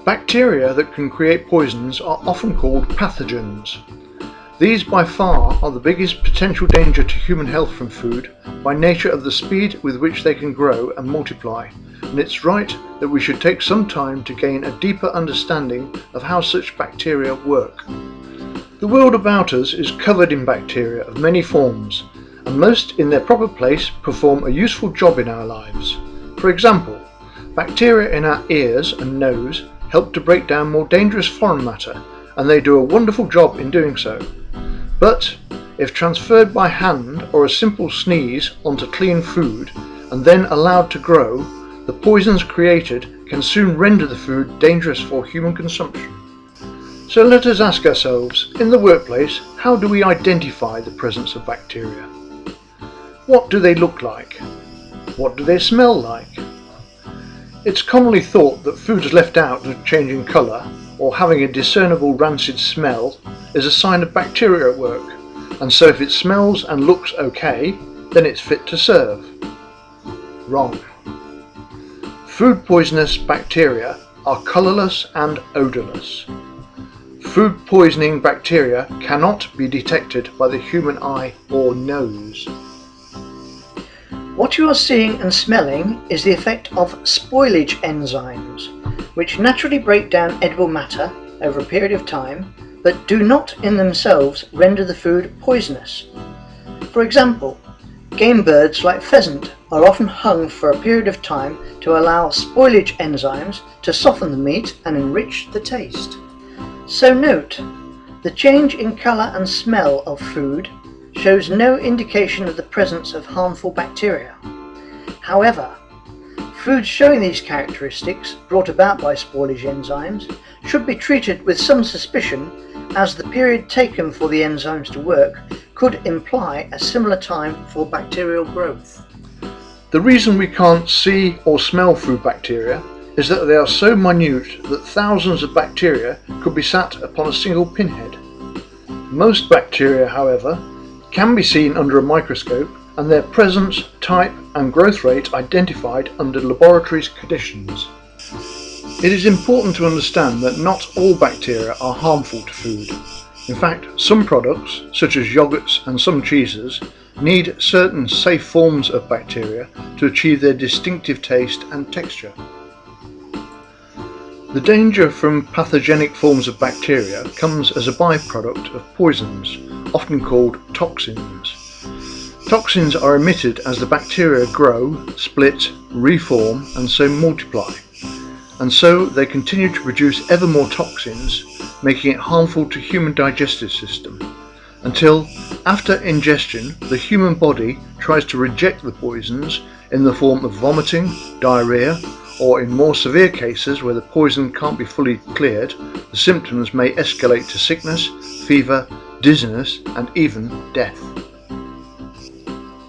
Bacteria that can create poisons are often called pathogens. These by far are the biggest potential danger to human health from food by nature of the speed with which they can grow and multiply, and it's right that we should take some time to gain a deeper understanding of how such bacteria work. The world about us is covered in bacteria of many forms, and most in their proper place perform a useful job in our lives. For example, bacteria in our ears and nose help to break down more dangerous foreign matter, and they do a wonderful job in doing so. But if transferred by hand or a simple sneeze onto clean food and then allowed to grow, the poisons created can soon render the food dangerous for human consumption. So let us ask ourselves, in the workplace, how do we identify the presence of bacteria? What do they look like? What do they smell like? It's commonly thought that foods left out of changing colour or having a discernible rancid smell is a sign of bacteria at work, and so if it smells and looks okay, then it's fit to serve. Wrong. Food poisonous bacteria are colourless and odourless. Food poisoning bacteria cannot be detected by the human eye or nose. What you are seeing and smelling is the effect of spoilage enzymes, which naturally break down edible matter over a period of time, but do not in themselves render the food poisonous. For example, game birds like pheasant are often hung for a period of time to allow spoilage enzymes to soften the meat and enrich the taste. So note, the change in colour and smell of food shows no indication of the presence of harmful bacteria. However, foods showing these characteristics, brought about by spoilage enzymes, should be treated with some suspicion, as the period taken for the enzymes to work could imply a similar time for bacterial growth. The reason we can't see or smell food bacteria is that they are so minute that thousands of bacteria could be sat upon a single pinhead. Most bacteria, however, can be seen under a microscope and their presence, type and growth rate identified under laboratory conditions. It is important to understand that not all bacteria are harmful to food. In fact, some products, such as yogurts and some cheeses, need certain safe forms of bacteria to achieve their distinctive taste and texture. The danger from pathogenic forms of bacteria comes as a byproduct of poisons, often called toxins. Toxins are emitted as the bacteria grow, split, reform and so multiply, and so they continue to produce ever more toxins, making it harmful to human digestive system, until after ingestion the human body tries to reject the poisons in the form of vomiting, diarrhea, or in more severe cases where the poison can't be fully cleared, the symptoms may escalate to sickness, fever, dizziness and even death.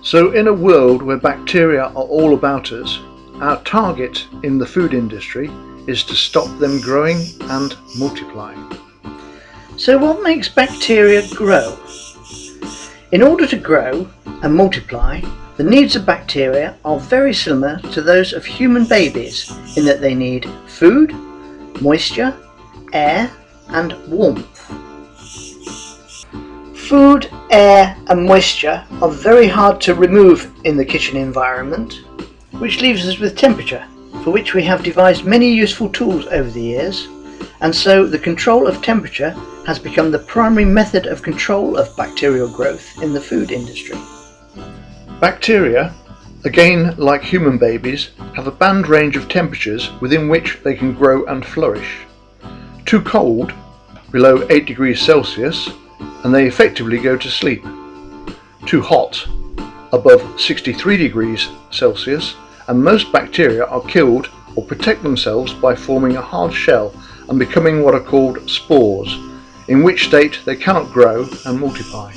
So in a world where bacteria are all about us, our target in the food industry is to stop them growing and multiplying. So what makes bacteria grow? In order to grow and multiply, the needs of bacteria are very similar to those of human babies in that they need food, moisture, air and warmth. Food, air and moisture are very hard to remove in the kitchen environment, which leaves us with temperature, for which we have devised many useful tools over the years, and so the control of temperature has become the primary method of control of bacterial growth in the food industry. Bacteria, again like human babies, have a band range of temperatures within which they can grow and flourish. Too cold, below 8 degrees Celsius, and they effectively go to sleep. Too hot, above 63 degrees Celsius, and most bacteria are killed or protect themselves by forming a hard shell and becoming what are called spores, in which state they cannot grow and multiply.